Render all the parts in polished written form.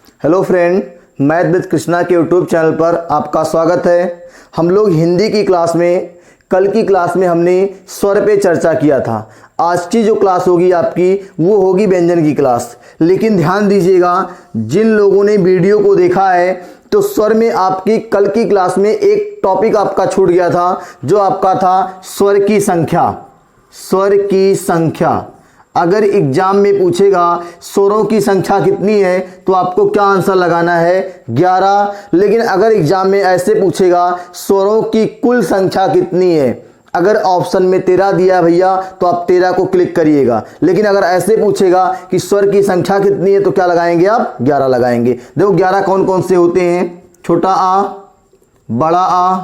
Hello friend, math with Krishna के YouTube channel पर आपका स्वागत है। हम लोग हिंदी की क्लास में कल की क्लास में हमने स्वर पे चर्चा किया था। आज की जो क्लास होगी आपकी वो होगी व्यंजन की क्लास। लेकिन ध्यान दीजिएगा, जिन लोगों ने वीडियो को देखा है तो स्वर में आपकी कल की क्लास में एक टॉपिक आपका छूट गया था, जो आपका था स्वर की संख्या। स्वर की संख्या अगर एग्जाम में पूछेगा स्वरों की संख्या कितनी है तो आपको क्या आंसर लगाना है? 11। लेकिन अगर एग्जाम में ऐसे पूछेगा स्वरों की कुल संख्या कितनी है, अगर ऑप्शन में 13 दिया भैया तो आप 13 को क्लिक करिएगा। लेकिन अगर ऐसे पूछेगा कि स्वर की संख्या कितनी है तो क्या लगाएंगे आप? 11 लगाएंगे। देखो 11 कौन कौन से होते हैं? छोटा आ, बड़ा आ,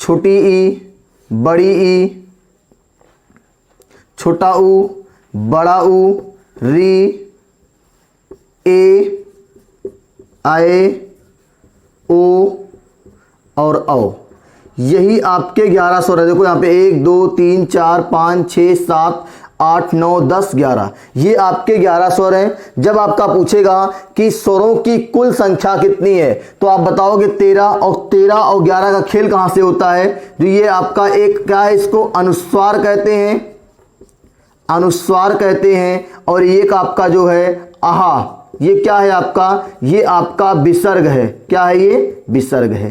छोटी ई, बड़ी ई, छोटा ऊ, बड़ा ऊ, री, ए, आए, ओ और औ। यही आपके 11 स्वर है। देखो यहाँ पे 1 2 3 4 5 6 7 8 9 10 11, ये आपके 11 स्वर हैं। जब आपका पूछेगा कि स्वरों की कुल संख्या कितनी है तो आप बताओगे 13, और 13 और 11 का खेल कहां से होता है? जो ये आपका एक क्या है, इसको अनुस्वार कहते हैं, अनुस्वार कहते हैं। और एक आपका जो है आहा, ये क्या है आपका? ये आपका विसर्ग है। क्या है ये? विसर्ग है।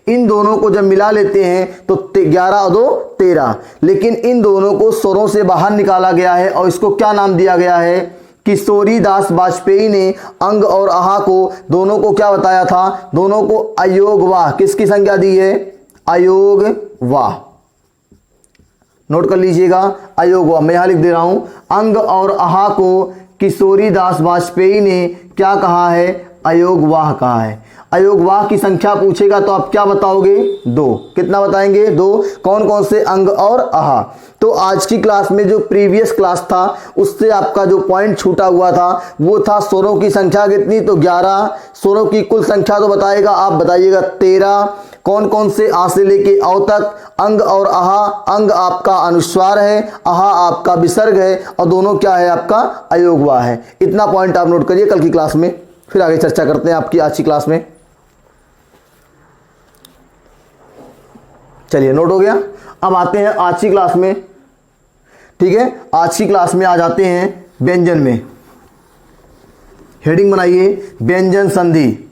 इन दोनों को जब मिला लेते हैं तो 11 और 2 13। लेकिन इन दोनों को स्वरों से बाहर निकाला गया है और इसको क्या नाम दिया गया है? किशोरी दास वाजपेयी ने अंग और आहा को दोनों को क्या बताया था? दोनों को अयोगवाह किसकी संज्ञा दी है? अयोगवाह। नोट कर लीजिएगा, अयोगवाह। मैं यहां लिख दे रहा हूं, अंग और आहा को किशोरी दास वाजपेयी ने क्या कहा है? अयोगवाह कहा है। अयोगवाह की संख्या पूछेगा तो आप क्या बताओगे? 2। कितना बताएंगे? 2। कौन कौन से? अंग और आहा। तो आज की क्लास में जो प्रीवियस क्लास था उससे आपका जो पॉइंट छूटा हुआ था वो था स्वरों की संख्या कितनी? तो 11। स्वरों की कुल संख्या तो बताएगा, आप बताइएगा 13। कौन कौन से? आ से लेके औ तक, अंग और आहा। अंग आपका अनुस्वार है, आहा आपका विसर्ग है, और दोनों क्या है? आपका अयोगवाह है। इतना पॉइंट आप नोट करिए कल की क्लास में, फिर आगे चर्चा करते हैं आपकी आज की क्लास में। चलिए, नोट हो गया। अब आते हैं आज की क्लास में। ठीक है, आज की क्लास में आ जाते हैं व्यंजन में। हेडिंग बनाइए, व्यंजन संधि।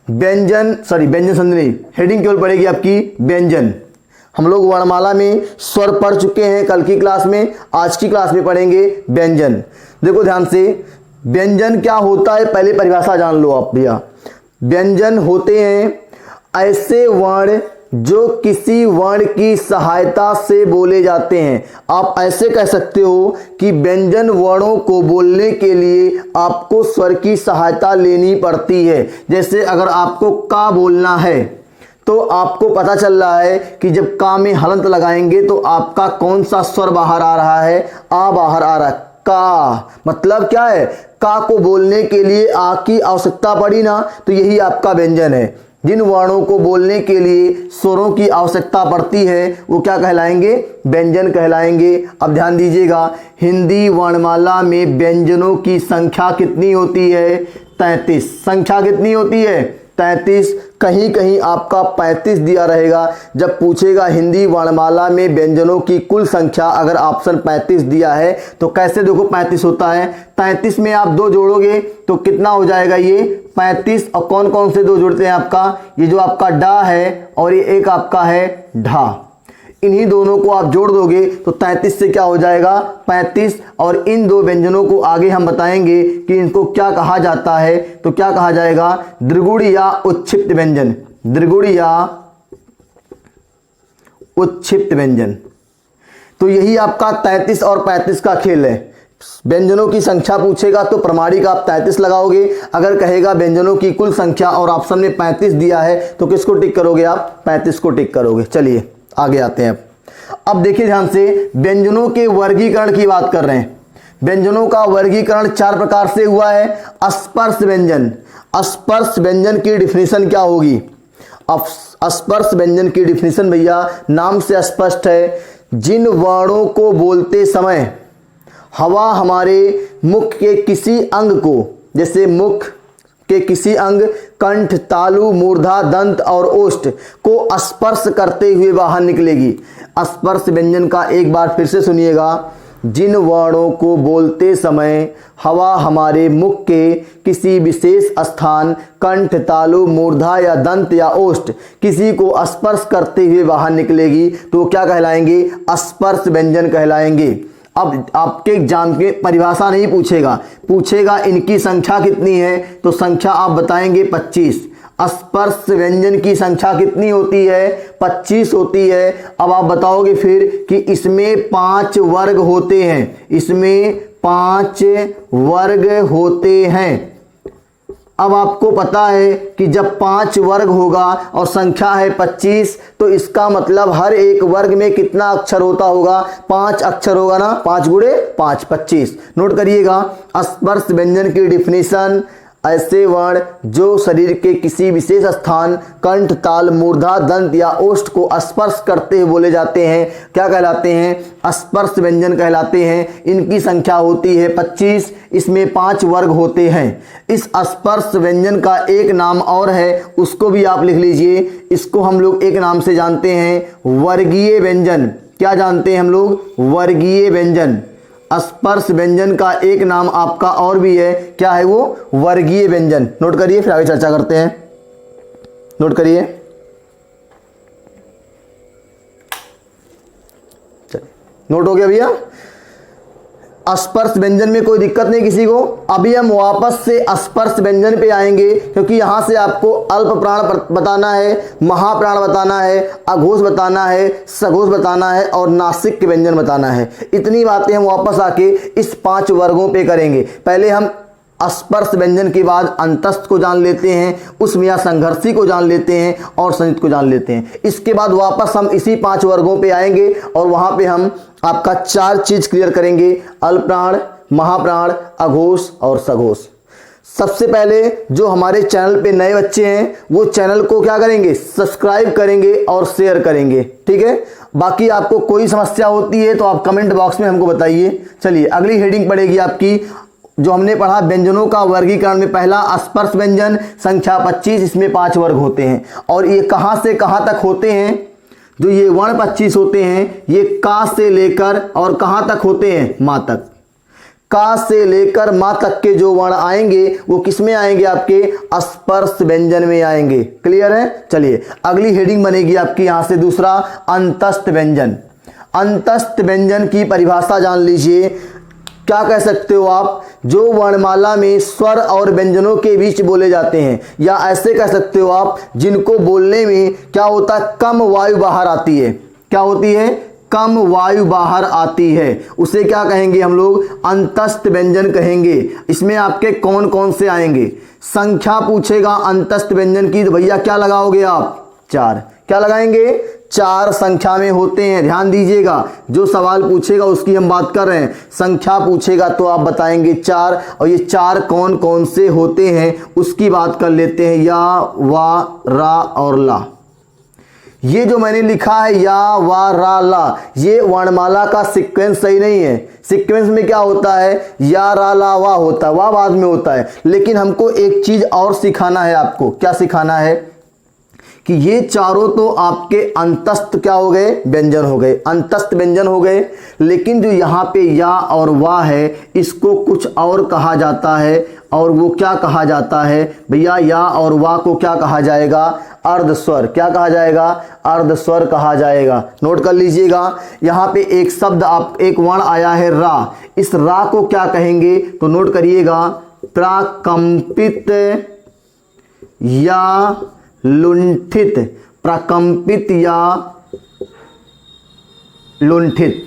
व्यंजन संधि नहीं, हेडिंग केवल पड़ेगी आपकी व्यंजन। हम लोग वर्णमाला में स्वर पढ़ चुके हैं कल की क्लास में, आज की क्लास में पढ़ेंगे व्यंजन। देखो ध्यान से, व्यंजन क्या होता है पहले परिभाषा जान लो आप भैया। व्यंजन होते हैं ऐसे वर्ण जो किसी वर्ण की सहायता से बोले जाते हैं। आप ऐसे कह सकते हो कि व्यंजन वर्णों को बोलने के लिए आपको स्वर की सहायता लेनी पड़ती है। जैसे अगर आपको का बोलना है तो आपको पता चल रहा है कि जब का में हलंत लगाएंगे तो आपका कौन सा स्वर बाहर आ रहा है? आ बाहर आ रहा है। का मतलब क्या है? का को बोलने के लिए आ की आवश्यकता पड़ी ना, तो यही आपका व्यंजन है। जिन वर्णों को बोलने के लिए स्वरों की आवश्यकता पड़ती है वो क्या कहलाएंगे? व्यंजन कहलाएंगे। अब ध्यान दीजिएगा, हिंदी वर्णमाला में व्यंजनों की संख्या कितनी होती है? 33। संख्या कितनी होती है? 33। कहीं कहीं आपका 35 दिया रहेगा। जब पूछेगा हिंदी वर्णमाला में व्यंजनों की कुल संख्या, अगर ऑप्शन 35 दिया है तो कैसे देखो 35 होता है? 33 में आप 2 जोड़ोगे तो कितना हो जाएगा? ये 35। और कौन कौन से 2 जुड़ते हैं आपका? ये जो आपका डा है और ये एक आपका है ढा। इन्हीं दोनों को आप जोड़ दोगे तो 33 से क्या हो जाएगा? 35। और इन 2 व्यंजनों को आगे हम बताएंगे कि इनको क्या कहा जाता है। तो क्या कहा जाएगा? द्विगुण या उच्छिप्त व्यंजन। द्विगुण या उच्छिप्त व्यंजन। तो यही आपका 33 और 35 का खेल है। व्यंजनों की संख्या पूछेगा तो प्रमाणिक आप 33 लगाओगे। अगर कहेगा व्यंजनों की कुल संख्या और ऑप्शन में 35 दिया है तो किसको टिक करोगे आप? 35 को टिक करोगे। चलिए आगे आते हैं। अब देखिए ध्यान से, व्यंजनों के वर्गीकरण की बात कर रहे हैं। व्यंजनों का वर्गीकरण 4 प्रकार से हुआ है। स्पर्श व्यंजन। स्पर्श व्यंजन की डिफिनीशन क्या होगी? अब स्पर्श व्यंजन की डिफिनीशन भैया नाम से स्पष्ट है, जिन वर्णों को बोलते समय हवा हमारे मुख के किसी अंग को, जैसे मुख के किसी अंग कंठ, तालु, मूर्धा, दंत और ओष्ठ को स्पर्श करते हुए बाहर निकलेगी। स्पर्श व्यंजन का एक बार फिर से सुनिएगा। जिन वर्णों को बोलते समय हवा हमारे मुख के किसी विशेष स्थान कंठ, तालु, मूर्धा या दंत या ओष्ठ किसी को स्पर्श करते हुए बाहर निकलेगी तो क्या कहलाएंगे? स्पर्श व्यंजन कहलाएंगे। अब आपके एग्जाम के परिभाषा नहीं पूछेगा इनकी संख्या कितनी है, तो संख्या आप बताएंगे 25। स्पर्श व्यंजन की संख्या कितनी होती है? 25 होती है। अब आप बताओगे फिर कि इसमें 5 वर्ग होते हैं, इसमें 5 वर्ग होते हैं। अब आपको पता है कि जब 5 वर्ग होगा और संख्या है 25 तो इसका मतलब हर एक वर्ग में कितना अक्षर होता होगा? 5 अक्षर होगा ना, 5 गुणे 5 25। नोट करिएगा। स्पर्श व्यंजन की डिफिनीशन, ऐसे वर्ण जो शरीर के किसी विशेष स्थान कंठ, ताल, मूर्धा, दंत या ओष्ठ को स्पर्श करते हुए बोले जाते हैं, क्या कहलाते हैं? स्पर्श व्यंजन कहलाते हैं। इनकी संख्या होती है 25, इसमें 5 वर्ग होते हैं। इस स्पर्श व्यंजन का एक नाम और है, उसको भी आप लिख लीजिए। इसको हम लोग एक नाम से जानते हैं, वर्गीय व्यंजन। क्या जानते हैं हम लोग? वर्गीय व्यंजन। स्पर्श व्यंजन का एक नाम आपका और भी है, क्या है वो? वर्गीय व्यंजन। नोट करिए, फिर आगे चर्चा करते हैं। नोट करिए, चलिए नोट हो गया भैया। स्पर्श व्यंजन में कोई दिक्कत नहीं किसी को। अभी हम वापस से स्पर्श व्यंजन पे आएंगे, क्योंकि यहां से आपको अल्प प्राण बताना है, महाप्राण बताना है, अघोष बताना है, सघोष बताना है और नासिक के व्यंजन बताना है। इतनी बातें हम वापस आके इस 5 वर्गों पे करेंगे। पहले हम स्पर्श व्यंजन के बाद अंतस्थ को जान लेते हैं, उसमें या संघर्षी को जान लेते हैं और संयुक्त को जान लेते हैं। इसके बाद वापस हम इसी 5 वर्गों पे आएंगे और वहां पे हम आपका 4 चीज क्लियर करेंगे, अल्पप्राण, महाप्राण, अघोष और सघोष। सबसे पहले जो हमारे चैनल पे नए बच्चे हैं वो चैनल को क्या करेंगे? सब्सक्राइब करेंगे और शेयर करेंगे, ठीक है। बाकी आपको कोई समस्या होती है तो आप कमेंट बॉक्स में हमको बताइए। चलिए अगली हेडिंग पड़ेगी आपकी, जो हमने पढ़ा व्यंजनों का वर्गीकरण में पहला स्पर्श व्यंजन, संख्या 25, इसमें 5 वर्ग होते हैं। और ये कहां से कहां तक होते हैं? जो ये वर्ण 25 होते हैं ये का से लेकर और कहां तक होते हैं? मां तक। का से लेकर मां तक के जो वर्ण आएंगे वो किस में आएंगे? आपके स्पर्श व्यंजन में आएंगे। क्लियर है? चलिए अगली हेडिंग बनेगी आपकी यहां से दूसरा, अंतस्थ व्यंजन। अंतस्थ व्यंजन की परिभाषा जान लीजिए। क्या कह सकते हो आप? जो वर्णमाला में स्वर और व्यंजनों के बीच बोले जाते हैं, या ऐसे कह सकते हो आप जिनको बोलने में क्या होता है? कम वायु बाहर आती है। क्या होती है? कम वायु बाहर आती है, उसे क्या कहेंगे हम लोग? अंतस्थ व्यंजन कहेंगे। इसमें आपके कौन कौन से आएंगे? संख्या पूछेगा अंतस्थ व्यंजन की तो भैया क्या लगाओगे आप? 4। क्या लगाएंगे? 4 संख्या में होते हैं। ध्यान दीजिएगा, जो सवाल पूछेगा उसकी हम बात कर रहे हैं। संख्या पूछेगा तो आप बताएंगे 4, और ये 4 कौन कौन से होते हैं उसकी बात कर लेते हैं। या, वा, रा और ला। ये जो मैंने लिखा है या, वा, रा, ला, ये वर्णमाला का सीक्वेंस सही नहीं है। सीक्वेंस में क्या होता है? या, रा, ला, वा होता है, वा बाद में होता है। लेकिन हमको एक चीज और सिखाना है आपको। क्या सिखाना है? कि ये चारों तो आपके अंतस्थ क्या हो गए? व्यंजन हो गए, अंतस्थ व्यंजन हो गए। लेकिन जो यहाँ पे या और वा है इसको कुछ और कहा जाता है, और वो क्या कहा जाता है भैया? या और वा को क्या कहा जाएगा? अर्धस्वर। क्या कहा जाएगा? अर्धस्वर कहा जाएगा। नोट कर लीजिएगा, यहाँ पे एक शब्द एक वर्ण आया है रा। इस रा को क्या कहेंगे? तो नोट करिएगा, प्राकंपित या लुंठित। प्रकंपित या लुंठित।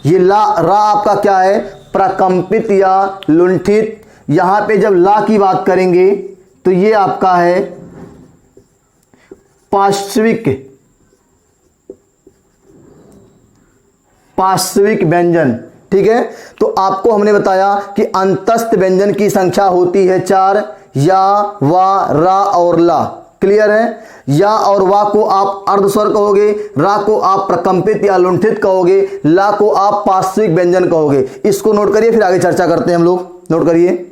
ये ला, रा आपका क्या है? प्रकंपित या लुंठित। यहां पे जब ला की बात करेंगे तो ये आपका है पार्श्विक। पार्श्विक व्यंजन, ठीक है। तो आपको हमने बताया कि अंतस्थ व्यंजन की संख्या होती है 4, या, वा, रा और ला। क्लियर है? या और वा को आप अर्धस्वर कहोगे, रा को आप प्रकंपित या लुंठित कहोगे, ला को आप पार्श्विक व्यंजन कहोगे। इसको नोट करिए, फिर आगे चर्चा करते हैं हम लोग। नोट करिए,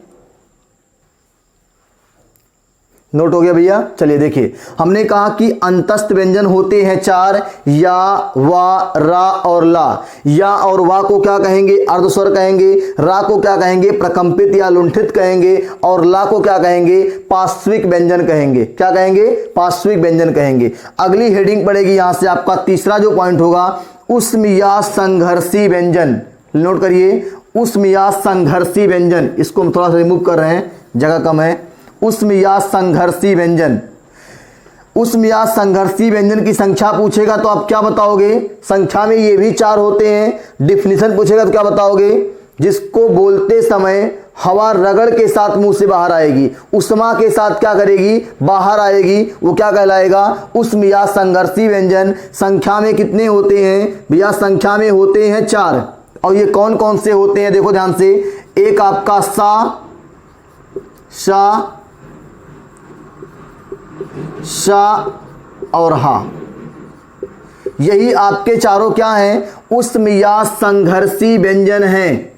नोट हो गया भैया। चलिए देखिए, हमने कहा कि अंतस्थ व्यंजन होते हैं 4, या, वा, रा और ला। या और वा को क्या कहेंगे? अर्धस्वर कहेंगे। रा को क्या कहेंगे? प्रकंपित या लुंठित कहेंगे। और ला को क्या कहेंगे? पार्श्विक व्यंजन कहेंगे। क्या कहेंगे? पार्श्विक व्यंजन कहेंगे। अगली हेडिंग पड़ेगी यहां से आपका तीसरा जो पॉइंट होगा, उष्म या संघर्षी व्यंजन। नोट करिए, उष्म या संघर्षी व्यंजन, इसको हम थोड़ा सा रिमूव कर रहे हैं, जगह कम है। उष्म या संघर्षी व्यंजन, उष्म या संघर्षी व्यंजन की संख्या पूछेगा तो आप क्या बताओगे? संख्या में ये भी 4 होते हैं। डिफिनीशन पूछेगा तो क्या बताओगे? जिसको बोलते समय हवा रगड़ के साथ मुंह से बाहर आएगी, उष्मा के साथ क्या करेगी? बाहर आएगी, वो क्या कहलाएगा? उष्म या संघर्षी व्यंजन। संख्या में कितने होते हैं भैया? संख्या में होते हैं 4। और ये कौन कौन से होते हैं? देखो ध्यान से, एक आपका सा, शा, शा और हा, यही आपके चारों क्या हैं? उष्म या संघर्षी व्यंजन हैं।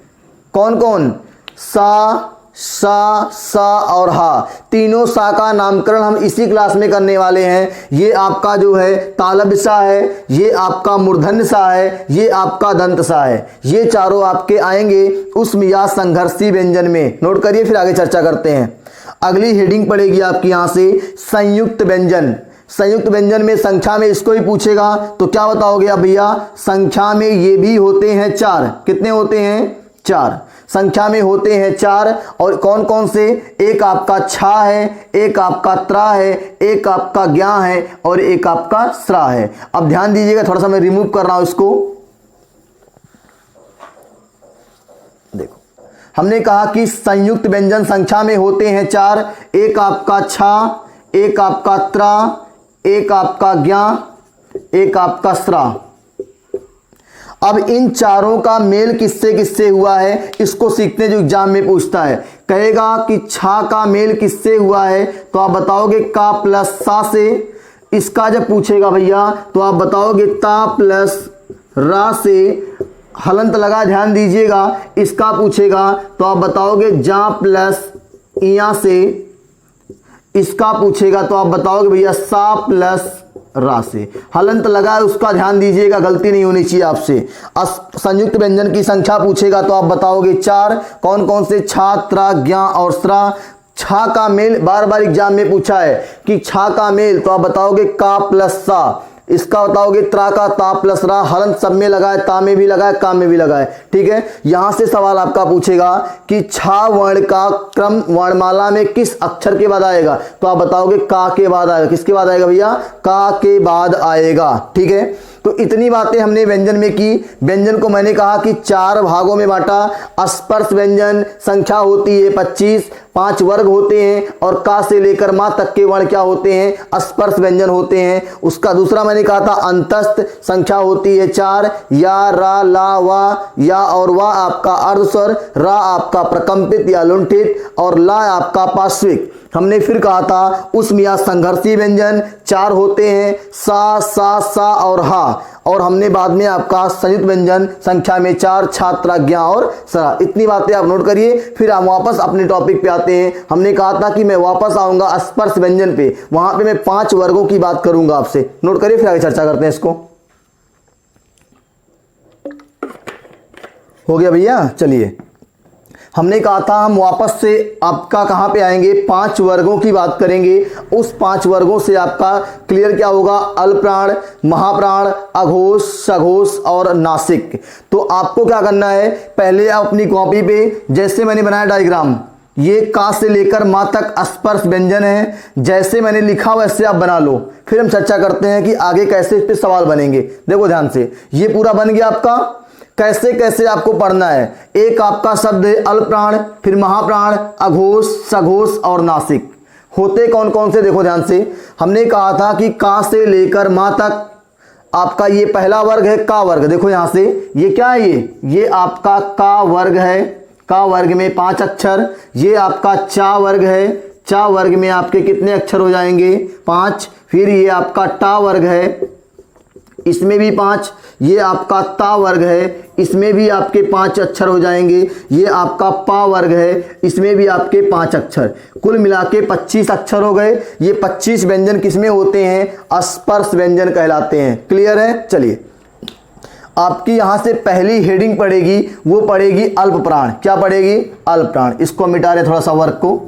कौन कौन? सा, सा, सा और हा। तीनों सा का नामकरण हम इसी क्लास में करने वाले हैं। ये आपका जो है तालब सा है, ये आपका मूर्धन्य सा है, ये आपका दंत सा है। ये चारों आपके आएंगे उष्म या संघर्षी व्यंजन में। नोट करिए, फिर आगे चर्चा करते हैं। अगली हेडिंग पड़ेगी आपकी यहां से संयुक्त व्यंजन। संयुक्त व्यंजन में संख्या में इसको ही पूछेगा तो क्या बताओगे आप भैया? संख्या में ये भी होते हैं 4। कितने होते हैं? 4। संख्या में होते हैं 4। और कौन कौन से? एक आपका छा है, एक आपका त्रा है, एक आपका ज्ञा है और एक आपका स्रा है। अब ध्यान दीजिएगा, थोड़ा सा मैं रिमूव कर रहा हूं इसको। देखो, हमने कहा कि संयुक्त व्यंजन संख्या में होते हैं 4। एक आपका छा, एक आपका त्रा, एक आपका ज्ञा, एक आपका स्रा। अब इन चारों का मेल किससे किससे हुआ है, इसको सीखते हैं। जो एग्जाम में पूछता है, कहेगा कि छा का मेल किससे हुआ है तो आप बताओगे का प्लस सा से। इसका जब पूछेगा भैया तो आप बताओगे ता प्लस रा से। हलंत लगा, ध्यान दीजिएगा। इसका पूछेगा तो आप बताओगे जा प्लस इया से। इसका पूछेगा तो आप बताओगे भैया सा प्लस रा से। हलंत लगा है, उसका ध्यान दीजिएगा, गलती नहीं होनी चाहिए आपसे। संयुक्त व्यंजन की संख्या पूछेगा तो आप बताओगे 4। कौन कौन से? छा, त्रा, ज्ञा और स्रा। छा का मेल बार बार एग्जाम में पूछा है कि छा का मेल तो आप बताओगे का प्लस सा। इसका बताओगे त्रा का ता प्लस रा। हलंत सब में लगा है, ता में भी लगा है, का में भी लगा है। ठीक है, यहां से सवाल आपका पूछेगा कि छा वर्ण का क्रम वर्णमाला में किस अक्षर के बाद आएगा तो आप बताओगे का के बाद आएगा। किसके बाद आएगा भैया? का के बाद आएगा। ठीक है, तो इतनी बातें हमने व्यंजन में की। व्यंजन को मैंने कहा कि 4 भागों में बांटा। स्पर्श व्यंजन संख्या होती है 25, 5 वर्ग होते हैं और का से लेकर मां तक के वर्ण क्या होते हैं? स्पर्श व्यंजन होते हैं। उसका दूसरा मैंने कहा था अंतस्थ, संख्या होती है 4। या, रा, ला, वा। या और वा आपका अर्धस्वर, रा आपका प्रकंपित या लुंठित और ला आपका पार्श्विक। हमने फिर कहा था उष्म या संघर्षी व्यंजन 4 होते हैं, सा, सा, सा और हा। और हमने बाद में आपका संयुक्त व्यंजन संख्या में 4, छात्रा, ज्ञा और सरा। इतनी बातें आप नोट करिए, फिर हम वापस अपने टॉपिक पे आते हैं। हमने कहा था कि मैं वापस आऊंगा स्पर्श व्यंजन पे, वहां पे मैं 5 वर्गों की बात करूंगा आपसे। नोट करिए, फिर आगे चर्चा करते हैं इसको। हो गया भैया? चलिए, हमने कहा था हम वापस से आपका कहां पे आएंगे? 5 वर्गों की बात करेंगे। उस 5 वर्गों से आपका क्लियर क्या होगा? अल्पप्राण, महाप्राण, अघोष, सघोष और नासिक। तो आपको क्या करना है? पहले आप अपनी कॉपी पे, जैसे मैंने बनाया डायग्राम, ये का से लेकर मां तक स्पर्श व्यंजन है, जैसे मैंने लिखा वैसे आप बना लो। फिर हम चर्चा करते हैं कि आगे कैसे इस पे सवाल बनेंगे। देखो ध्यान से, ये पूरा बन गया आपका। कैसे कैसे आपको पढ़ना है? एक आपका शब्द है अल्पप्राण, फिर महाप्राण, अघोष, सघोष और नासिक। होते कौन कौन से? देखो ध्यान से, हमने कहा था कि का से लेकर मां तक आपका ये पहला वर्ग है का वर्ग। देखो यहां से, ये क्या है? ये आपका का वर्ग है। का वर्ग में 5 अक्षर। ये आपका चा वर्ग है। चा वर्ग में आपके कितने अक्षर हो जाएंगे? 5। फिर ये आपका टा वर्ग है। इसमें भी 5, ये आपका ता वर्ग है, इसमें भी आपके 5 अक्षर हो जाएंगे, ये आपका पा वर्ग है, इसमें भी आपके 5 अक्षर, कुल मिला के 25 अक्षर हो गए। ये 25 व्यंजन किसमें होते हैं? स्पर्श व्यंजन कहलाते हैं। क्लियर है? चलिए आपकी यहां से पहली हेडिंग पड़ेगी, वो पड़ेगी अल्प प्राण। क्या पड़ेगी? अल्प प्राण। इसको मिटा रहे थोड़ा सा वर्क को।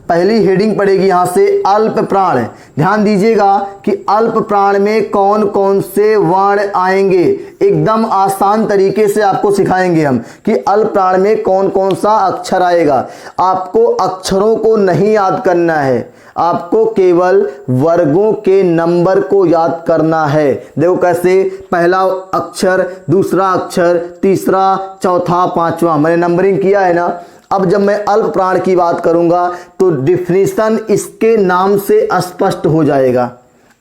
पहली हेडिंग पड़ेगी यहां से अल्प प्राण। ध्यान दीजिएगा कि अल्प प्राण में कौन कौन से वर्ण आएंगे, एकदम आसान तरीके से आपको सिखाएंगे हम कि अल्प प्राण में कौन कौन सा अक्षर आएगा। आपको अक्षरों को नहीं याद करना है, आपको केवल वर्गों के नंबर को याद करना है। देखो कैसे, पहला अक्षर, दूसरा अक्षर, तीसरा, चौथा, पांचवा, मैंने नंबरिंग किया है ना। अब जब मैं अल्प प्राण की बात करूंगा तो डिफिनीशन इसके नाम से स्पष्ट हो जाएगा।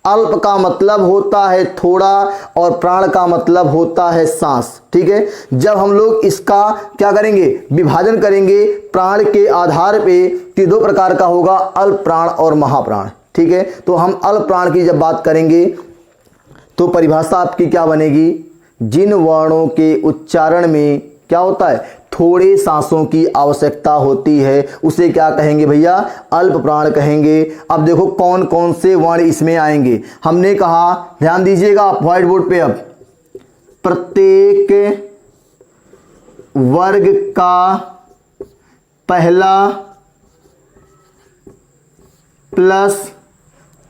अल्प का मतलब होता है थोड़ा और प्राण का मतलब होता है सांस। ठीक है, जब हम लोग इसका क्या करेंगे, विभाजन करेंगे प्राण के आधार पे, तो 2 प्रकार का होगा, अल्प प्राण और महाप्राण। ठीक है, तो हम अल्प प्राण की जब बात करेंगे तो परिभाषा आपकी क्या बनेगी? जिन वर्णों के उच्चारण में क्या होता है, थोड़े सांसों की आवश्यकता होती है, उसे क्या कहेंगे भैया? अल्प प्राण कहेंगे। अब देखो कौन कौन से वर्ण इसमें आएंगे। हमने कहा, ध्यान दीजिएगा आप व्हाइट बोर्ड पे, अब प्रत्येक वर्ग का पहला प्लस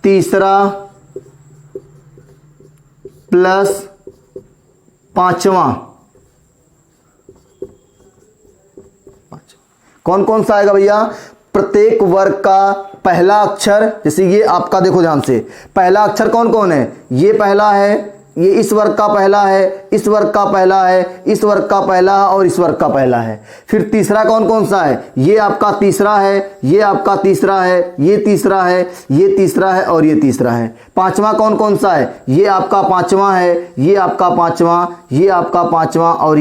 तीसरा प्लस पांचवा कौन कौन सा आएगा भैया? प्रत्येक वर्ग का पहला अक्षर, जैसे ये आपका देखो ध्यान से, पहला अक्षर कौन कौन है? ये पहला है, ये इस वर्ग का पहला है, इस वर्ग का पहला है, इस वर्ग का पहला है और इस वर्ग का पहला है। फिर तीसरा कौन कौन सा है? ये आपका तीसरा है, ये आपका तीसरा है, ये तीसरा है, ये तीसरा है और ये तीसरा है। पांचवा कौन कौन सा है? ये आपका पांचवा है, ये आपका पांचवा, ये आपका पांचवा और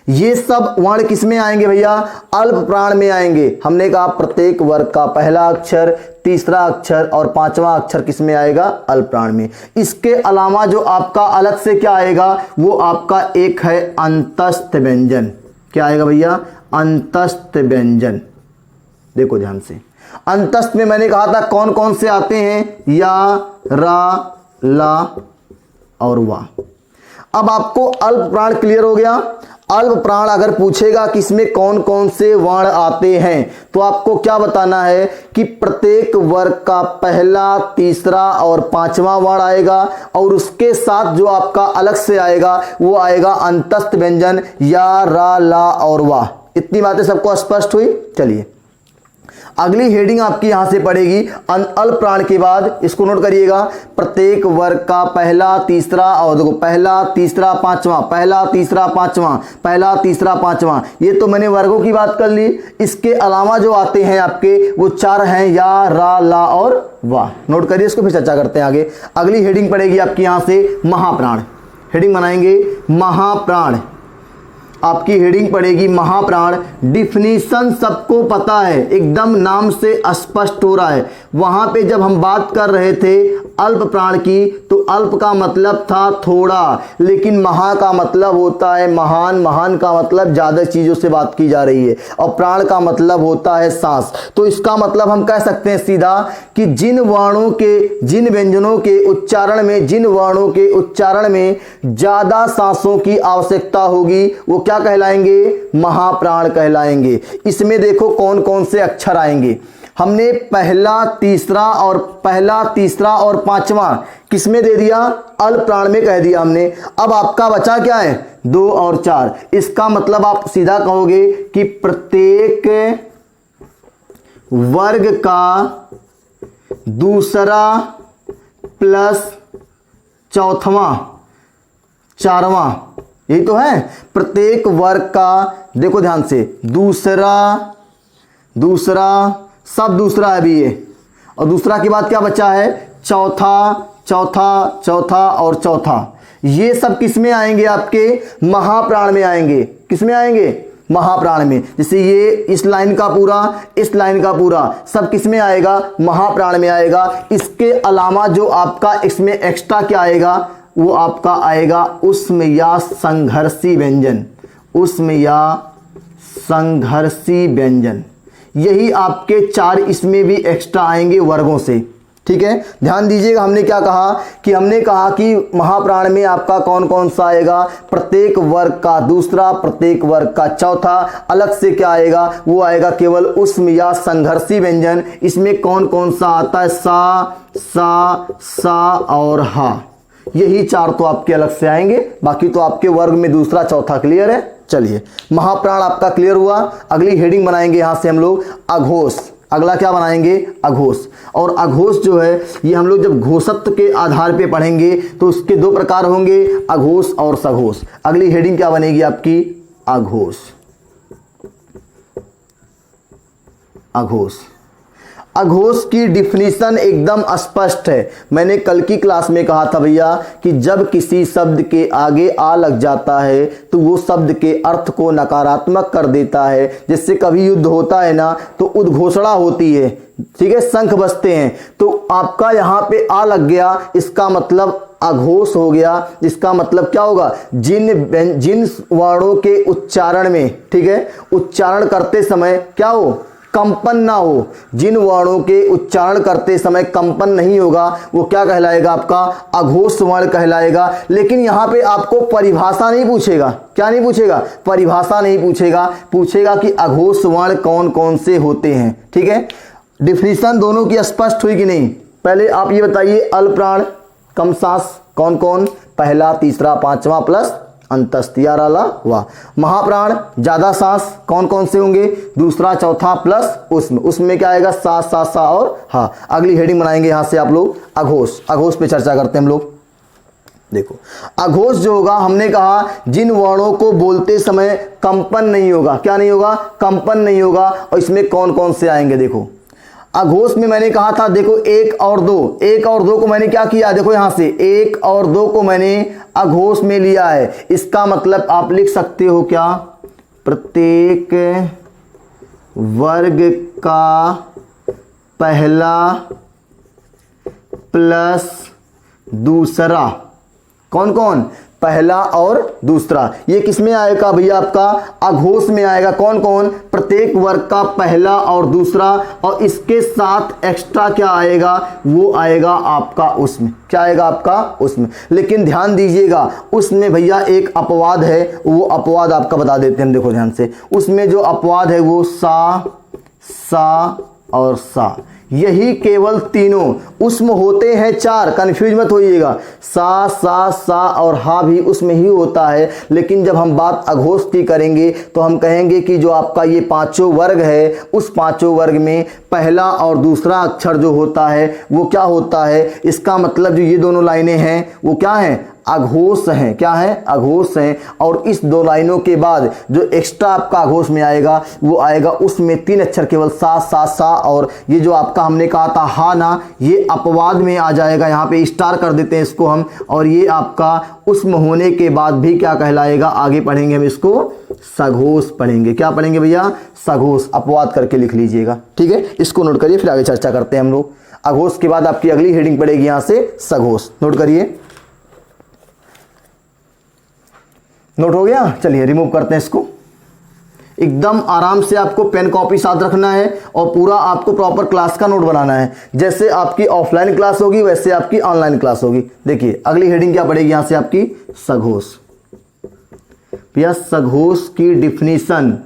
ये सब वर्ण किस में आएंगे भैया? अल्प प्राण में आएंगे। हमने कहा प्रत्येक वर्ग का पहला अक्षर, तीसरा अक्षर और पांचवा अक्षर किस में आएगा? अल्प प्राण में। इसके अलावा जो आपका अलग से क्या आएगा, वो आपका एक है अंतस्थ व्यंजन। क्या आएगा भैया? अंतस्थ व्यंजन। देखो ध्यान से, अंतस्थ में मैंने कहा था कौन कौन से आते हैं? या, रा, ला और वा। अब आपको अल्प प्राण क्लियर हो गया। अल्प प्राण अगर पूछेगा कि इसमें कौन कौन से वर्ण आते हैं, तो आपको क्या बताना है कि प्रत्येक वर्ग का पहला, तीसरा और पांचवा वर्ण आएगा और उसके साथ जो आपका अलग से आएगा वो आएगा अंतस्थ व्यंजन, या, रा, ला और वा। इतनी बातें सबको स्पष्ट हुई? चलिए अगली हेडिंग आपकी यहां से पड़ेगी अल्प प्राण के बाद, इसको नोट करिएगा, प्रत्येक वर्ग का पहला, तीसरा और देखो पहला, तीसरा, पांचवा, पहला, तीसरा, पांचवा, पहला, तीसरा, पांचवा। ये तो मैंने वर्गों की बात कर ली। इसके अलावा जो आते हैं आपके वो 4 हैं, या, रा, ला और वा। नोट करिए, इसको फिर चर्चा करते हैं आगे। अगली हेडिंग पड़ेगी आपकी यहां से महाप्राण। हेडिंग बनाएंगे महाप्राण। आपकी हेडिंग पड़ेगी महाप्राण। डिफिनीशन सबको पता है, एकदम नाम से स्पष्ट हो रहा है। वहां पे जब हम बात कर रहे थे अल्प प्राण की, तो अल्प का मतलब था थोड़ा, लेकिन महा का मतलब होता है महान। महान का मतलब ज्यादा चीजों से बात की जा रही है, और प्राण का मतलब होता है सांस। तो इसका मतलब हम कह सकते हैं सीधा कि जिन वर्णों के, जिन व्यंजनों के उच्चारण में, जिन वर्णों के उच्चारण में ज्यादा सांसों की आवश्यकता होगी वो क्या कहलाएंगे? महाप्राण कहलाएंगे। इसमें देखो कौन कौन से अक्षर आएंगे। हमने पहला, तीसरा और पांचवा किसमें दे दिया? अल्प प्राण में कह दिया हमने। अब आपका बचा क्या है? 2 और 4। इसका मतलब आप सीधा कहोगे कि प्रत्येक वर्ग का दूसरा प्लस चौथवा, चारवां, यही तो है। प्रत्येक वर्ग का, देखो ध्यान से, दूसरा सब दूसरा है अभी ये, और दूसरा के बाद क्या बचा है? चौथा और चौथा। ये सब किस में आएंगे? आपके महाप्राण में आएंगे। किस में आएंगे? महाप्राण में। जैसे ये इस लाइन का पूरा, इस लाइन का पूरा सब किस में आएगा, महाप्राण में आएगा। इसके अलावा जो आपका इसमें एक्स्ट्रा क्या आएगा, वो आपका आएगा उष्म या संघर्षी व्यंजन, उष्म या संघर्षी व्यंजन। यही आपके 4 इसमें भी एक्स्ट्रा आएंगे वर्गों से, ठीक है। ध्यान दीजिएगा, हमने क्या कहा कि हमने कहा कि महाप्राण में आपका कौन कौन सा आएगा, प्रत्येक वर्ग का दूसरा, प्रत्येक वर्ग का चौथा। अलग से क्या आएगा, वो आएगा केवल उष्म या संघर्षी व्यंजन। इसमें कौन कौन सा आता है, सा और हा। यही 4 तो आपके अलग से आएंगे, बाकी तो आपके वर्ग में दूसरा चौथा क्लियर है। चलिए, महाप्राण आपका क्लियर हुआ। अगली हेडिंग बनाएंगे यहां से हम लोग अघोष। अगला क्या बनाएंगे, अघोष। और अघोष जो है ये हम लोग जब घोषत्व के आधार पे पढ़ेंगे तो उसके 2 प्रकार होंगे, अघोष और सघोष। अगली हेडिंग क्या बनेगी आपकी, अघोष। अघोष, अघोष की डिफिनीशन एकदम स्पष्ट है। मैंने कल की क्लास में कहा था भैया कि जब किसी शब्द के आगे आ लग जाता है तो वो शब्द के अर्थ को नकारात्मक कर देता है। जिससे कभी युद्ध होता है ना तो उद्घोषणा होती है, ठीक है, शंख बजते हैं। तो आपका यहां पे आ लग गया, इसका मतलब अघोष हो गया। इसका मतलब क्या होगा, जिन वर्णों के उच्चारण में, ठीक है, उच्चारण करते समय क्या हो, कंपन ना हो। जिन वर्णों के उच्चारण करते समय कंपन नहीं होगा वो क्या कहलाएगा, आपका अघोष वर्ण कहलाएगा। लेकिन यहां पे आपको परिभाषा नहीं पूछेगा, क्या नहीं पूछेगा, परिभाषा नहीं पूछेगा, पूछेगा कि अघोष वर्ण कौन कौन से होते हैं, ठीक है। डिफिनीशन दोनों की स्पष्ट हुई कि नहीं। पहले आप ये बताइए, अल्पप्राण कम सांस कौन कौन, पहला, तीसरा, पांचवा प्लस अंतस्थ याराला वाह। महाप्राण ज्यादा सांस कौन कौन से होंगे, दूसरा, चौथा प्लस उसमें क्या आएगा, सा और हा। अगली हेडिंग बनाएंगे यहां से आप लोग अघोष। अघोष पे चर्चा करते हैं हम लोग। देखो, अघोष जो होगा, हमने कहा जिन वर्णों को बोलते समय कंपन नहीं होगा, क्या नहीं होगा, कंपन नहीं होगा। और इसमें कौन कौन से आएंगे, देखो अघोष में मैंने कहा था, देखो 1 और 2, 1 और 2 को मैंने क्या किया, देखो यहां से 1 और 2 को मैंने अघोष में लिया है। इसका मतलब आप लिख सकते हो क्या, प्रत्येक वर्ग का पहला प्लस दूसरा, कौन कौन, पहला और दूसरा। ये किस में आएगा भैया, आपका अघोष में आएगा। कौन कौन, प्रत्येक वर्ग का पहला और दूसरा, और इसके साथ एक्स्ट्रा क्या आएगा, वो आएगा आपका उसमें, क्या आएगा आपका उसमें। लेकिन ध्यान दीजिएगा, उसमें भैया एक अपवाद है, वो अपवाद आपका बता देते हैं, देखो ध्यान से। उसमें जो अपवाद है वो सा और सा, यही केवल तीनों। उष्म होते हैं 4, कंफ्यूज मत होइएगा, सा और हा भी उसमें ही होता है। लेकिन जब हम बात अघोष की करेंगे तो हम कहेंगे कि जो आपका ये 5 वर्ग है, उस 5 वर्ग में पहला और दूसरा अक्षर जो होता है वो क्या होता है। इसका मतलब जो ये दोनों लाइनें हैं वो क्या हैं, अघोष हैं, क्या है, अघोष हैं। और इस 2 लाइनों के बाद जो एक्स्ट्रा आपका अघोष में आएगा वो आएगा उसमें 3 अक्षर केवल सा। और ये जो आपका हमने कहा था हा ना, ये अपवाद में आ जाएगा, यहाँ पे स्टार कर देते हैं इसको हम। और ये आपका उष्म होने के बाद भी क्या कहलाएगा, आगे पढ़ेंगे हम इसको सघोष पढ़ेंगे। क्या पढ़ेंगे भैया, सघोष। अपवाद करके लिख लीजिएगा, ठीक है, इसको नोट करिए, फिर आगे चर्चा करते हैं हम लोग। अघोष के बाद आपकी अगली हेडिंग पड़ेगी यहां से सघोष, नोट करिए। नोट हो गया, चलिए रिमूव करते हैं इसको। एकदम आराम से आपको पेन कॉपी साथ रखना है और पूरा आपको प्रॉपर क्लास का नोट बनाना है। जैसे आपकी ऑफलाइन क्लास होगी वैसे आपकी ऑनलाइन क्लास होगी। देखिए अगली हेडिंग क्या पड़ेगी यहां से आपकी, सघोष। भैया सघोष की डिफिनीशन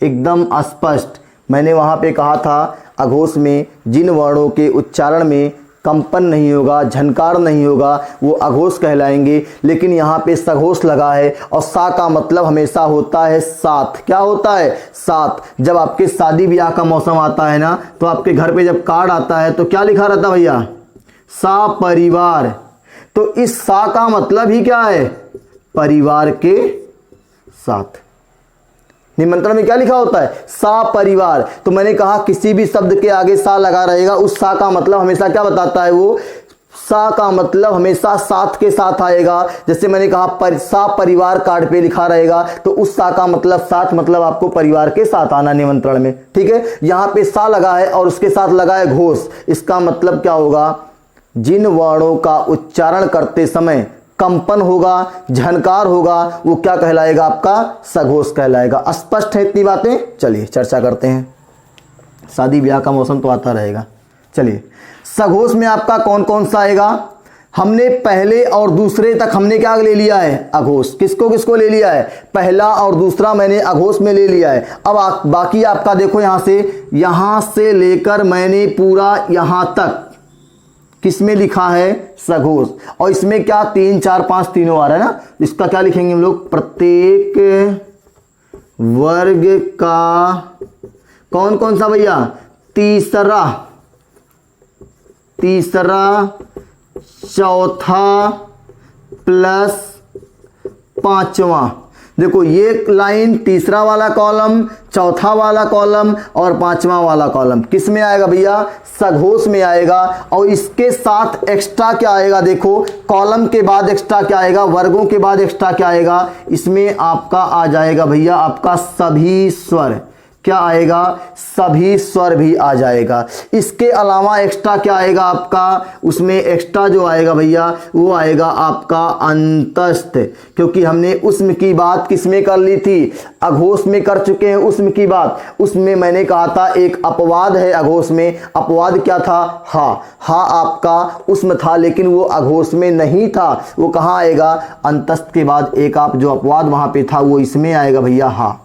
एकदम स्पष्ट। मैंने वहां पे कहा था अघोष में जिन वर्णों के उच्चारण में कंपन नहीं होगा, झनकार नहीं होगा, वो अघोष कहलाएंगे। लेकिन यहाँ पे सघोष लगा है और सा का मतलब हमेशा होता है साथ। क्या होता है, साथ। जब आपके शादी ब्याह का मौसम आता है ना तो आपके घर पे जब कार्ड आता है तो क्या लिखा रहता भैया, सा परिवार। तो इस सा का मतलब ही क्या है, परिवार के साथ। निमंत्रण में क्या लिखा होता है, सा परिवार। तो मैंने कहा किसी भी शब्द के आगे सा लगा रहेगा, उस सा का मतलब हमेशा क्या बताता है, वो सा का मतलब हमेशा साथ के साथ आएगा। जैसे मैंने कहा सा परिवार कार्ड पे लिखा रहेगा, तो उस सा का मतलब साथ, मतलब आपको परिवार के साथ आना निमंत्रण में। ठीक है, यहाँ पे सा लगा है और उसके साथ लगा है घोष। इसका मतलब क्या होगा, जिन वर्णों का उच्चारण करते समय कंपन होगा, झनकार होगा, वो क्या कहलाएगा, आपका सघोष कहलाएगा। स्पष्ट है इतनी बातें? चलिए चर्चा करते हैं। शादी ब्याह का मौसम तो आता रहेगा। चलिए, सघोष में आपका कौन कौन सा आएगा? हमने पहले और दूसरे तक हमने क्या ले लिया है, अघोष। किसको किसको ले लिया है, पहला और दूसरा मैंने अघोष में ले लिया है। अब बाकी आपका देखो, यहां से लेकर मैंने पूरा यहां तक किसमें लिखा है, सघोष। और इसमें क्या 3 4 5 तीनों आ रहा है ना, इसका क्या लिखेंगे हम लोग, प्रत्येक वर्ग का कौन कौन सा भैया, तीसरा, चौथा प्लस पांचवा। देखो ये लाइन, तीसरा वाला कॉलम, चौथा वाला कॉलम और पांचवा वाला कॉलम किस में आएगा भैया, सघोष में आएगा। और इसके साथ एक्स्ट्रा क्या आएगा, देखो कॉलम के बाद एक्स्ट्रा क्या आएगा, वर्गों के बाद एक्स्ट्रा क्या आएगा, इसमें आपका आ जाएगा भैया आपका सभी स्वर। क्या आएगा, सभी स्वर भी आ जाएगा। इसके अलावा एक्स्ट्रा क्या आएगा आपका, उसमें एक्स्ट्रा जो आएगा भैया वो आएगा आपका अंतस्थ, क्योंकि हमने उसम की बात किसमें कर ली थी, अघोष में कर चुके हैं उसम की बात। उसमें मैंने कहा था एक अपवाद है अघोष में, अपवाद क्या था, हा। हा आपका उसम था लेकिन वो अघोष में नहीं था, वो कहाँ आएगा, अंतस्थ के बाद एक आप जो अपवाद वहां पे था वो इसमें आएगा भैया, हा।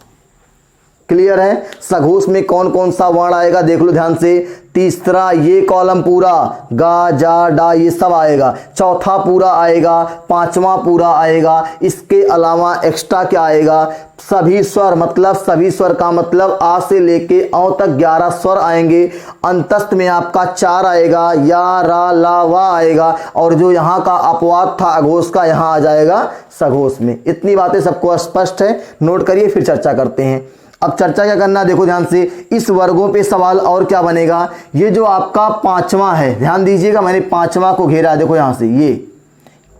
क्लियर है? सघोष में कौन कौन सा वर्ण आएगा देख लो ध्यान से। तीसरा ये कॉलम पूरा, गा जा डा ये सब आएगा। चौथा पूरा आएगा, पांचवा पूरा आएगा। इसके अलावा एक्स्ट्रा क्या आएगा, सभी स्वर, मतलब सभी स्वर का मतलब आ से लेके औ तक 11 स्वर आएंगे। अंतस्थ में आपका 4 आएगा, या रा ला वा आएगा। और जो यहाँ का अपवाद था अघोष का, यहाँ आ जाएगा सघोष में। इतनी बातें सबको स्पष्ट है, नोट करिए फिर चर्चा करते हैं। अब चर्चा क्या करना, देखो ध्यान से, इस वर्गों पे सवाल और क्या बनेगा, ये जो आपका पांचवा है, ध्यान दीजिएगा मैंने पांचवा को घेरा है, देखो यहां से ये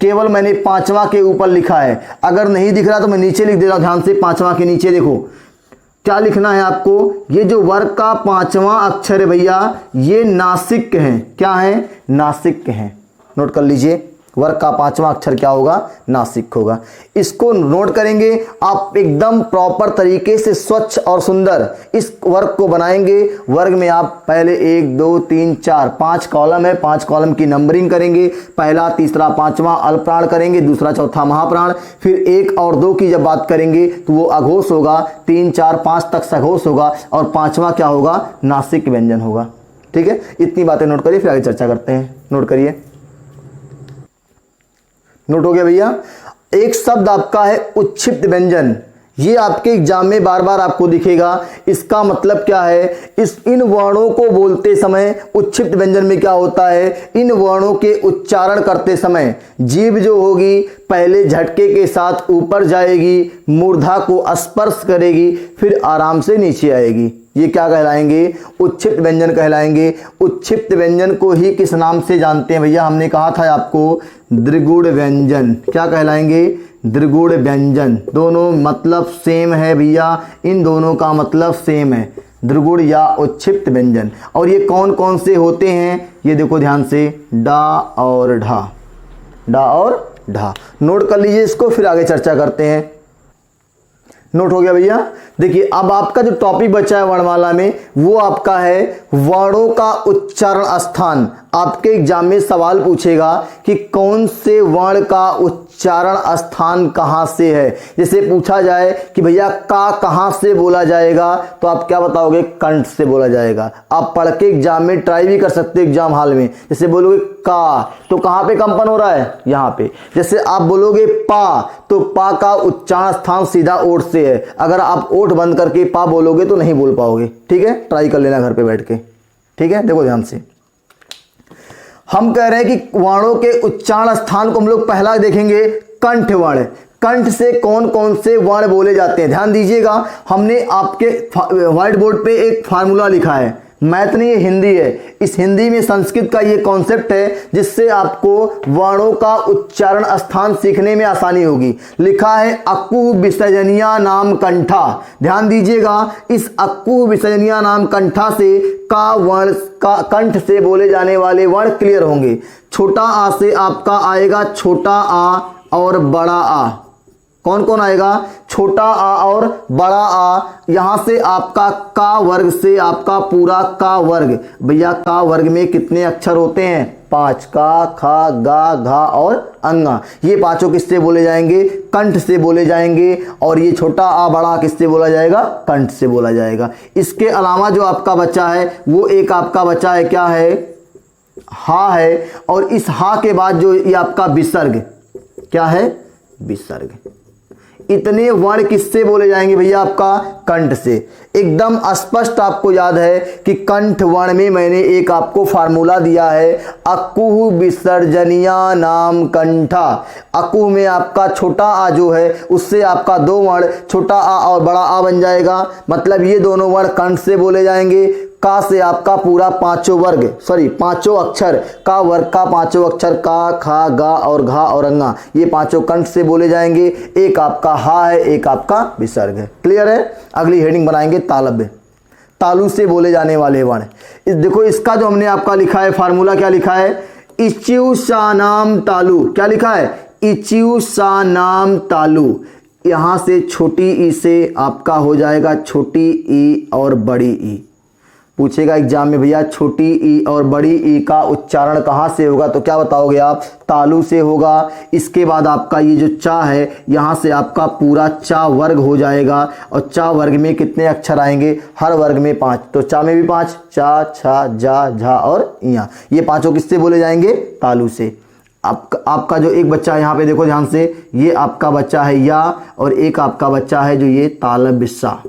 केवल मैंने पांचवा के ऊपर लिखा है। अगर नहीं दिख रहा तो मैं नीचे लिख दे रहा हूं, ध्यान से, पांचवा के नीचे देखो क्या लिखना है आपको, ये जो वर्ग का पांचवा अक्षर है भैया ये नासिक है। क्या है, नासिक है। नोट कर लीजिए, वर्ग का पांचवा अक्षर क्या होगा, नासिक होगा। इसको नोट करेंगे आप, एकदम प्रॉपर तरीके से स्वच्छ और सुंदर इस वर्ग को बनाएंगे। वर्ग में आप पहले 1 2 3 4 5 कॉलम है, 5 कॉलम की नंबरिंग करेंगे। पहला तीसरा पांचवा अल्पप्राण करेंगे, दूसरा चौथा महाप्राण। फिर 1 और 2 की जब बात करेंगे तो वो अघोष होगा, 3 4 5 तक सघोष होगा और पांचवा क्या होगा, नासिक व्यंजन होगा। ठीक है, इतनी बातें नोट करिए, फिर आगे चर्चा करते हैं। नोट करिए, नोट हो गया भैया। एक शब्द आपका है उच्छिप्त व्यंजन, ये आपके एग्जाम में बार बार आपको दिखेगा। इसका मतलब क्या है, इन वर्णों को बोलते समय उच्छिप्त व्यंजन में क्या होता है, इन वर्णों के उच्चारण करते समय जीभ जो होगी पहले झटके के साथ ऊपर जाएगी, मूर्धा को स्पर्श करेगी, फिर आराम से नीचे आएगी। ये क्या कहलाएंगे, उच्छिप्त व्यंजन कहलाएंगे। उच्छिप्त व्यंजन को ही किस नाम से जानते हैं भैया, हमने कहा था आपको द्विगुण व्यंजन। क्या कहलाएंगे, द्विगुण व्यंजन। दोनों मतलब सेम है भैया, इन दोनों का मतलब सेम है, द्विगुण या उच्छिप्त व्यंजन। और ये कौन कौन से होते हैं, ये देखो ध्यान से, डा और ढा, डा और ढा। नोट कर लीजिए इसको, फिर आगे चर्चा करते हैं। नोट हो गया भैया। देखिए अब आपका जो टॉपिक बचा है वर्णमाला में वो आपका है वर्णों का उच्चारण स्थान। आपके एग्जाम में सवाल पूछेगा कि कौन से वर्ण का उच्चारण स्थान कहां से है। जैसे पूछा जाए कि भैया का कहां से बोला जाएगा, तो आप क्या बताओगे, कंठ से बोला जाएगा। आप पढ़ के एग्जाम में ट्राई भी कर सकते हो एग्जाम हॉल में। जैसे बोलोगे का, तो कहां पे कंपन हो रहा है, यहां पे। जैसे आप बोलोगे पा, तो पा का उच्चारण स्थान सीधा ओठ से है। अगर आप ओठ बंद करके पा बोलोगे तो नहीं बोल पाओगे। ठीक है, ट्राई कर लेना घर पे बैठ के। ठीक है, देखो ध्यान से, हम कह रहे हैं कि वर्णों के उच्चारण स्थान को हम लोग पहला देखेंगे, कंठ वर्ण। कंठ से कौन कौन से वर्ण बोले जाते हैं, ध्यान दीजिएगा। हमने आपके व्हाइट बोर्ड पे एक फार्मूला लिखा है, मैथ नहीं, ये हिंदी है। इस हिंदी में संस्कृत का ये कॉन्सेप्ट है जिससे आपको वर्णों का उच्चारण स्थान सीखने में आसानी होगी। लिखा है अक्कु विसर्जनिया नाम कंठा। ध्यान दीजिएगा, इस अक्कु विसर्जनिया नाम कंठा से का वर्ण का कंठ से बोले जाने वाले वर्ण क्लियर होंगे। छोटा आ से आपका आएगा छोटा आ और बड़ा आ। कौन कौन आएगा? छोटा आ और बड़ा आ। यहां से आपका का वर्ग से आपका पूरा का वर्ग। भैया का वर्ग में कितने अक्षर होते हैं? 5। का, खा, गा, घा और अंगा। ये पांचों किससे बोले जाएंगे? कंठ से बोले जाएंगे। और ये छोटा आ बड़ा किससे बोला जाएगा? कंठ से बोला जाएगा। इसके अलावा जो आपका बच्चा है वो एक आपका बच्चा है, क्या है? हा है। और इस हा के बाद जो ये आपका विसर्ग, क्या है? विसर्ग। इतने वर्ण किससे बोले जाएंगे भैया? आपका कंठ से। एकदम स्पष्ट आपको याद है कि कंठ वर्ण में मैंने एक आपको फार्मूला दिया है, अक्कु विसर्जनिया नाम कंठा। अक्कु में आपका छोटा आ जो है उससे आपका 2 वर्ण छोटा आ और बड़ा आ बन जाएगा। मतलब ये दोनों वर्ण कंठ से बोले जाएंगे। का से आपका पूरा पांचों अक्षर, का वर्ग का पांचों अक्षर का, खा, गा और घा और अंगा, ये पांचों कंठ से बोले जाएंगे। एक आपका हा है, एक आपका विसर्ग है। क्लियर है? अगली हेडिंग बनाएंगे तालव्य। तालु से बोले जाने वाले वर्ण। देखो इसका जो हमने आपका लिखा है फार्मूला, क्या लिखा है? इच्युसानाम तालु। क्या लिखा है? इच्युसानाम तालु। यहां से छोटी ई से आपका हो जाएगा छोटी ई और बड़ी ई। पूछेगा एग्जाम में, भैया छोटी ई और बड़ी ई का उच्चारण कहाँ से होगा? तो क्या बताओगे आप? तालु से होगा। इसके बाद आपका ये जो चा है यहाँ से आपका पूरा चा वर्ग हो जाएगा। और चा वर्ग में कितने अक्षर आएंगे? हर वर्ग में 5। तो चा में भी 5, चा, छा, जा, झा और इया। ये पांचों किससे बोले जाएंगे? तालु से। आपका जो एक बच्चा है यहाँ पे देखो ध्यान से, ये आपका बच्चा है या, और एक आपका बच्चा है जो ये तालव्य सा।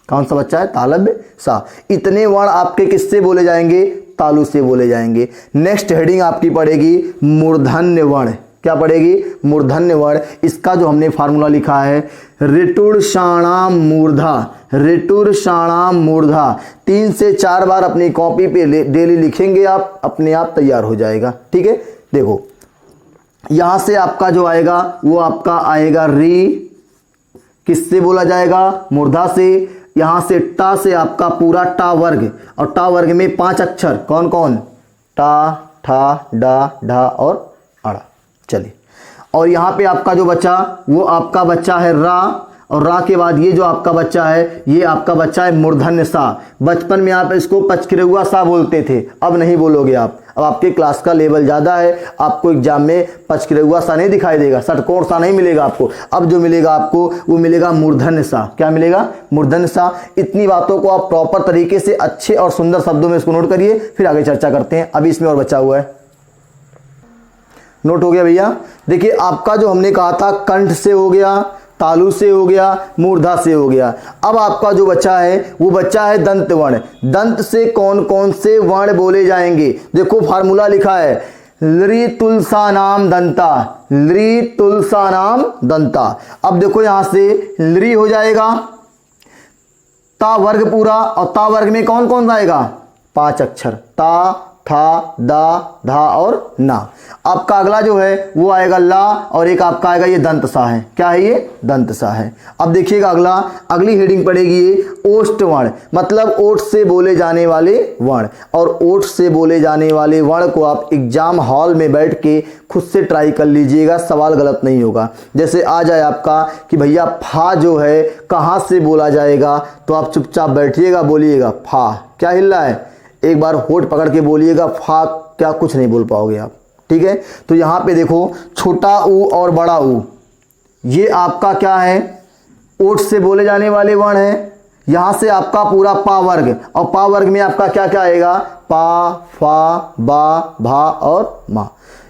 कौन सा बच्चा है? तालव्य सा। इतने वर्ण आपके किससे बोले जाएंगे? तालु से बोले जाएंगे। नेक्स्ट हेडिंग आपकी पड़ेगी मूर्धन्य वर्ण। क्या पड़ेगी? मूर्धन्य वर्ण। इसका जो हमने फार्मूला लिखा है ऋटुर्षाणाम मूर्धा। ऋटुर्षाणाम मूर्धा 3 से 4 बार अपनी कॉपी पे डेली लिखेंगे आप, अपने आप तैयार हो जाएगा। ठीक है, देखो यहां से आपका जो आएगा वो आपका आएगा री। किससे बोला जाएगा? मूर्धा से। यहां से टा से आपका पूरा टा वर्ग, और टा वर्ग में 5 अक्षर। कौन कौन? टा, ठा, डा, ढा और अड़ा। चलिए, और यहां पे आपका जो बच्चा वो आपका बच्चा है रा। और रा के बाद ये जो आपका बच्चा है ये आपका बच्चा है मूर्धन्य सा। बचपन में आप इसको पचकिरुआ सा बोलते थे, अब नहीं बोलोगे आप। अब आपके क्लास का लेवल ज़्यादा है, आपको एग्जाम में पचकिरुआ सा नहीं दिखाई देगा, षटकोण सा नहीं मिलेगा आपको। अब जो मिलेगा आपको वो मिलेगा मूर्धन्य सा। क्या मिलेगा? मूर्धन्य सा। इतनी बातों को आप प्रॉपर तरीके से अच्छे और सुंदर शब्दों में इसको नोट करिए, फिर आगे चर्चा करते हैं। अभी इसमें और बचा हुआ है, नोट हो गया भैया? देखिए आपका जो हमने कहा था कंठ से हो गया, तालु से हो गया, मूर्धा से हो गया। अब आपका जो बच्चा है वो बच्चा है दंत वर्ण। दंत से कौन कौन से वर्ण बोले जाएंगे? देखो फार्मूला लिखा है लृ तुलसा नाम दंता। लृ तुलसा नाम दंता। अब देखो यहां से लृ हो जाएगा ता वर्ग पूरा, और ता वर्ग में कौन कौन आएगा? 5 अक्षर, ता, था, दा, धा और ना। आपका अगला जो है वो आएगा ला, और एक आपका आएगा ये दंत सा है। क्या है ये? दंत सा है। अब देखिएगा अगला, अगली हेडिंग पड़ेगी ये ओष्ठ वर्ण, मतलब ओठ से बोले जाने वाले वर्ण। और ओठ से बोले जाने वाले वर्ण को आप एग्जाम हॉल में बैठ के खुद से ट्राई कर लीजिएगा, सवाल गलत नहीं होगा। जैसे आ जाए आपका कि भैया फा जो है कहाँ से बोला जाएगा, तो आप चुपचाप बैठिएगा, बोलिएगा फा। क्या हिल रहा है? एक बार होठ पकड़ के बोलिएगा फा। क्या? कुछ नहीं बोल पाओगे आप। ठीक है, तो यहां पे देखो छोटा ऊ और बड़ा ऊ, ये आपका क्या है? ओठ से बोले जाने वाले वर्ण है। यहां से आपका पूरा पा वर्ग, और पा वर्ग में आपका क्या क्या आएगा? पा, फा, बा, भा और मा।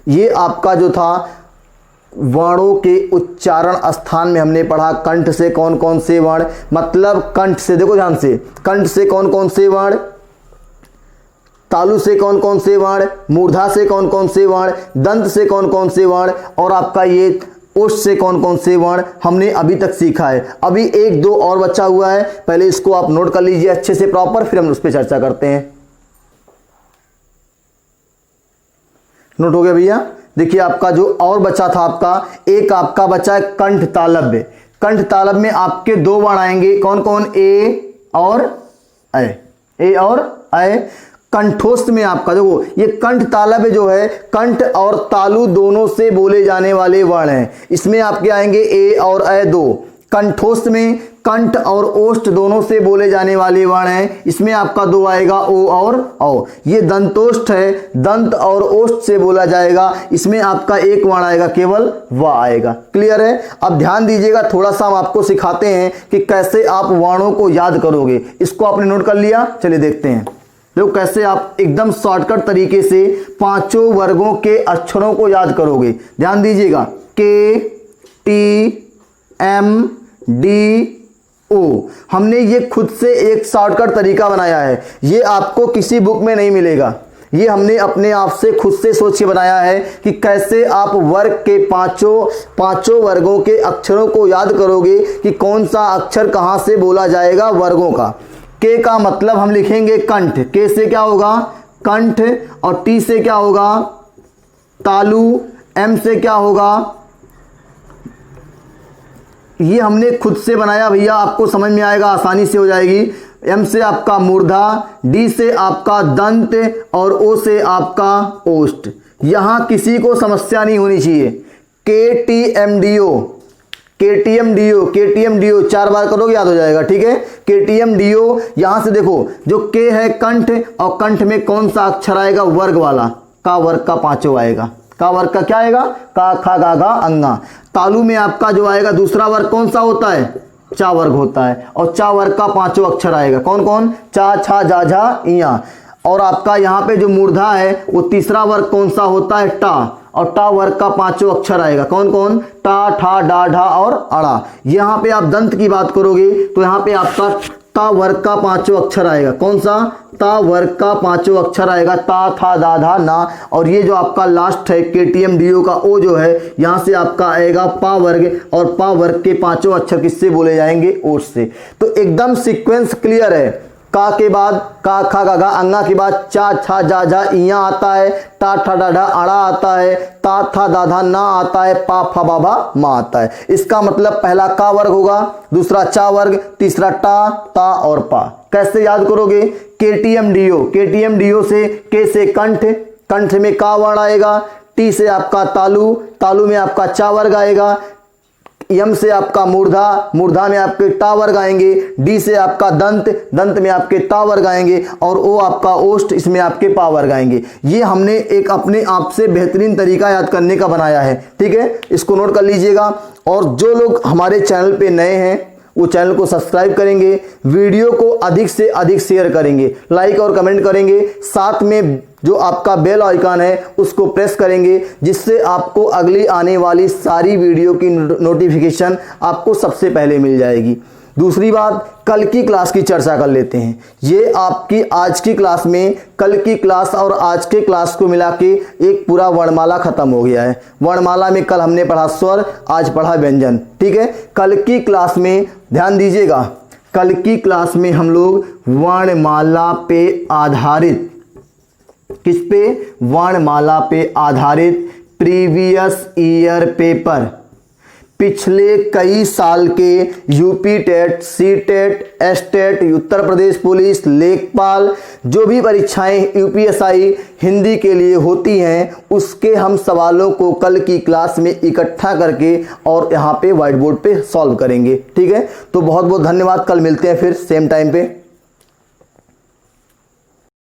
ये आपका जो था वर्णों के उच्चारण स्थान में हमने पढ़ा कंठ से कौन कौन से वर्ण, मतलब कंठ से देखो ध्यान से, कंठ से कौन कौन से वर्ण, तालु से कौन कौन से वर्ण, मूर्धा से कौन कौन से वर्ण, दंत से कौन कौन से वर्ण, और आपका ये ओष्ठ से कौन कौन से वर्ण हमने अभी तक सीखा है। अभी 1 2 और बचा हुआ है, पहले इसको आप नोट कर लीजिए अच्छे से प्रॉपर, फिर हम उस पर चर्चा करते हैं। नोट हो गया भैया। देखिए आपका जो और बचा था, आपका एक आपका बचा है कंठ तालव्य। कंठ तालव्य में आपके 2 वर्ण आएंगे, कौन कौन, ए और ऐ, ए और ऐ। कंठोस्थ में आपका देखो ये कंठ तालव्य जो है, कंठ और तालु दोनों से बोले जाने वाले वर्ण हैं, इसमें आपके आएंगे ए और ऐ 2। कंठोस्थ में कंठ और ओष्ठ दोनों से बोले जाने वाले वर्ण हैं, इसमें आपका 2 आएगा ओ और औ। ये दंतोष्ठ है, दंत और ओष्ठ से बोला जाएगा, इसमें आपका 1 वर्ण आएगा, केवल वा आएगा। क्लियर है। अब ध्यान दीजिएगा, थोड़ा सा हम आपको सिखाते हैं कि कैसे आप वर्णों को याद करोगे। इसको आपने नोट कर लिया, चलिए देखते हैं। देखो कैसे आप एकदम शॉर्टकट तरीके से 5 वर्गों के अक्षरों को याद करोगे। ध्यान दीजिएगा, के टी एम डी ओ, हमने ये खुद से एक शॉर्टकट तरीका बनाया है, ये आपको किसी बुक में नहीं मिलेगा, ये हमने अपने आप से खुद से सोच के बनाया है कि कैसे आप वर्ग के पांचों वर्गों के अक्षरों को याद करोगे कि कौन सा अक्षर कहां से बोला जाएगा वर्गों का। के का मतलब हम लिखेंगे कंठ, के से क्या होगा कंठ, और टी से क्या होगा तालु, एम से क्या होगा, ये हमने खुद से बनाया भैया, आपको समझ में आएगा, आसानी से हो जाएगी। एम से आपका मूर्धा, डी से आपका दंत और ओ से आपका ओष्ठ। यहां किसी को समस्या नहीं होनी चाहिए। के टी एम डी ओ, के टी एम डी ओ, के टी एम डी ओ 4 बार करोगे याद हो जाएगा, ठीक है। के टी एम डी ओ, यहां से देखो जो के है कंठ, और कंठ में कौन सा अक्षर आएगा वर्ग वाला, का वर्ग का 5 आएगा, का वर्ग का क्या आएगा, का खा गा गा अंगा। तालु में आपका जो आएगा दूसरा वर्ग कौन सा होता है, चा वर्ग होता है, और चा वर्ग का 5 अक्षर आएगा, कौन कौन, चा छा जा झा इया। और आपका यहाँ पे जो मूर्धा है वो तीसरा वर्ग कौन सा होता है, टा, और टा वर्ग का 5 अक्षर आएगा, कौन कौन, टा ठा डा ढा और अड़ा। यहाँ पे आप दंत की बात करोगे तो यहाँ पे आपका ता वर्ग का 5 अक्षर आएगा, कौन सा, ता वर्ग का 5 अक्षर आएगा, ता था दा धा ना। और ये जो आपका लास्ट है केटीएम डीओ का ओ जो है, यहां से आपका आएगा पा वर्ग, और पा वर्ग के 5 अक्षर किससे बोले जाएंगे, ओठ से। तो एकदम सीक्वेंस क्लियर है। का के बाद का खा गा गा अंगा के बाद चा छा जा झा इया आता है, टा ठा डा ढा अड़ा आता है, ता था दा धा ना आता है, पा फा बाबा मा आता है। इसका मतलब पहला का वर्ग होगा, दूसरा चा वर्ग, तीसरा टा ता और पा। कैसे याद करोगे, केटीएम डीओ, केटीएम डीओ से के से कंठ, कंठ में का वर्ण आएगा, टी से आपका तालु, तालु में आपका चा वर्ग आएगा, यम से आपका मूर्धा, मूर्धा में आपके टा वर्ग आएंगे, डी से आपका दंत, दंत में आपके ता वर्ग आएंगे, और ओ आपका ओष्ठ, इसमें आपके पा वर्ग आएंगे। ये हमने एक अपने आप से बेहतरीन तरीका याद करने का बनाया है, ठीक है, इसको नोट कर लीजिएगा। और जो लोग हमारे चैनल पे नए हैं वो चैनल को सब्सक्राइब करेंगे, वीडियो को अधिक से अधिक शेयर करेंगे, लाइक और कमेंट करेंगे, साथ में जो आपका बेल आइकन है उसको प्रेस करेंगे, जिससे आपको अगली आने वाली सारी वीडियो की नोटिफिकेशन आपको सबसे पहले मिल जाएगी। दूसरी बात, कल की क्लास की चर्चा कर लेते हैं। ये आपकी आज की क्लास में, कल की क्लास और आज के क्लास को मिला के एक पूरा वर्णमाला खत्म हो गया है। वर्णमाला में कल हमने पढ़ा स्वर, आज पढ़ा व्यंजन, ठीक है। कल की क्लास में ध्यान दीजिएगा, कल की क्लास में हम लोग वर्णमाला पे आधारित, किस पे, वर्णमाला पे आधारित प्रीवियस ईयर पेपर, पिछले कई साल के UP TET, C TET, S TET, Uttar Pradesh police, लेखपाल, जो भी परीक्षाएं यूपीएसआई हिंदी के लिए होती हैं, उसके हम सवालों को कल की क्लास में इकट्ठा करके और यहाँ पे व्हाइट बोर्ड पे सॉल्व करेंगे, ठीक है। तो बहुत बहुत धन्यवाद, कल मिलते हैं फिर सेम टाइम पे।